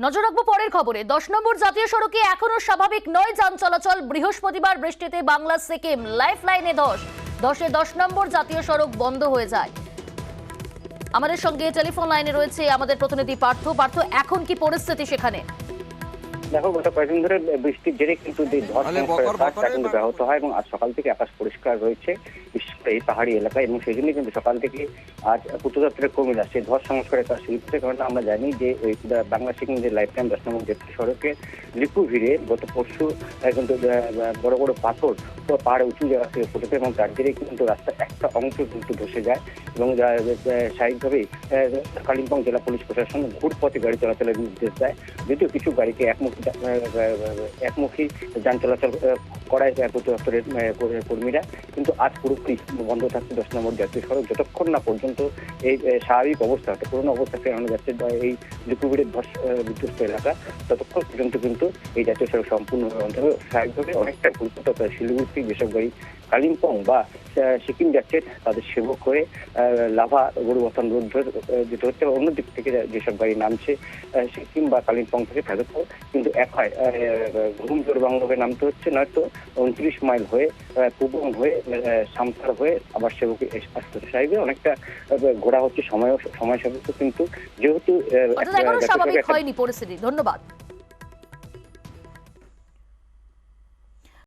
নজর রাখবো পরের খবরে। 10 নম্বর জাতীয় সড়কে এখনো স্বাভাবিক নয় যান চলাচল। বৃহস্পতিবার বৃষ্টিতে বাংলা সিকিম লাইফ লাইনে ধসে 10 নম্বর জাতীয় সড়ক বন্ধ হয়ে যায়। আমাদের সঙ্গে টেলিফোন লাইনে রয়েছে আমাদের প্রতিনিধি পার্থ। এখন কি পরিস্থিতি সেখানে? দেখো, গত কয়েকদিন ধরে বৃষ্টির জেরে কিন্তু কাজটা কিন্তু ব্যাহত হয় এবং আজ সকাল থেকে আকাশ পরিষ্কার রয়েছে, বিশেষ করে এই পাহাড়ি এলাকায়, এবং সেই জন্যই কিন্তু সকাল থেকে আজ পূর্তযাত্রীরা কমে যাচ্ছে। ধস সংস্কারের কাজ শুরু হচ্ছে, কারণ আমরা জানি যে বাংলা সিকিম যে লাইফ টাইম 10 নম্বর জাতীয় সড়কে লিপু ভিড়ে গত পরশু কিন্তু বড় বড় পাথর পাহাড়ে উঁচু জায়গা থেকে পড়েছে এবং তার জেরে কিন্তু রাস্তার একটা অংশ কিন্তু ধসে যায় এবং স্বাভাবিকভাবেই কালিম্পং জেলা পুলিশ প্রশাসন ঘুরপথে গাড়ি চলাচলের নির্দেশ দেয়। যদিও কিছু গাড়িকে একমুখী যান চলাচল করায় পূর্ত দপ্তরের কর্মীরা, কিন্তু আজ পুরোপুরি বন্ধ থাকছে 10 নম্বর জাতীয় সড়ক যতক্ষণ না পর্যন্ত এই স্বাভাবিক অবস্থা, পুরোনো অবস্থা ফেরানো যাচ্ছে এই লিপুভিড়ের ধস বিধ্বস্ত এলাকা, ততক্ষণ পর্যন্ত কিন্তু এই জাতীয় সড়ক সম্পূর্ণভাবে বন্ধ হবে। স্বাভাবিকভাবে অনেকটা কলকাতা শিলিগুড়ি থেকে যেসব গাড়ি কালিম্পং বা সিকিম যাচ্ছে তাদের সেবক হয়ে লাভা গরুবথন রোড যেতে হচ্ছে, অন্য দিক থেকে যেসব গাড়ি নামছে সিকিম বা কালিম্পং থেকে তাদের কিন্তু এক হয় ঘুম জোর বাংলাভাবে নামতে হচ্ছে, নয়তো 29 মাইল হয়ে কুবং হয়ে সামসার হয়ে আবার সেবকে আসতে সাহেবে অনেকটা ঘোরা হচ্ছে সময় সাপেক্ষ, কিন্তু যেহেতু স্বাভাবিক হয়নি পরিস্থিতি। ধন্যবাদ।